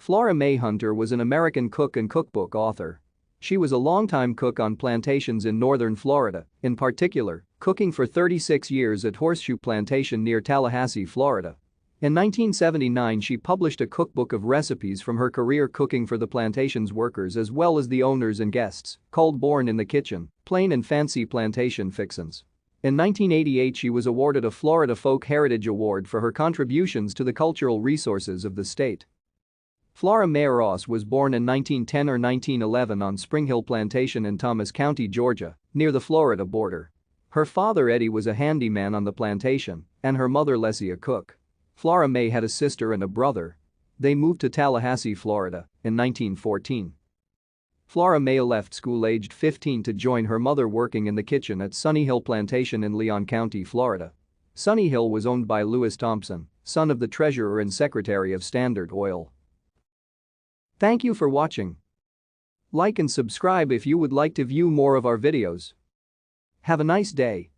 Flora Mae Hunter was an American cook and cookbook author. She was a longtime cook on plantations in northern Florida, in particular, cooking for 36 years at Horseshoe Plantation near Tallahassee, Florida. In 1979 she published a cookbook of recipes from her career cooking for the plantation's workers as well as the owners and guests, called Born in the Kitchen, Plain and Fancy Plantation Fixins. In 1988 she was awarded a Florida Folk Heritage Award for her contributions to the cultural resources of the state. Flora Mae Ross was born in 1910 or 1911 on Spring Hill Plantation in Thomas County, Georgia, near the Florida border. Her father Eddie was a handyman on the plantation, and her mother Leslie a cook. Flora Mae had a sister and a brother. They moved to Tallahassee, Florida, in 1914. Flora Mae left school aged 15 to join her mother working in the kitchen at Sunny Hill Plantation in Leon County, Florida. Sunny Hill was owned by Lewis Thompson, son of the treasurer and secretary of Standard Oil. Thank you for watching. Like and subscribe if you would like to view more of our videos. Have a nice day.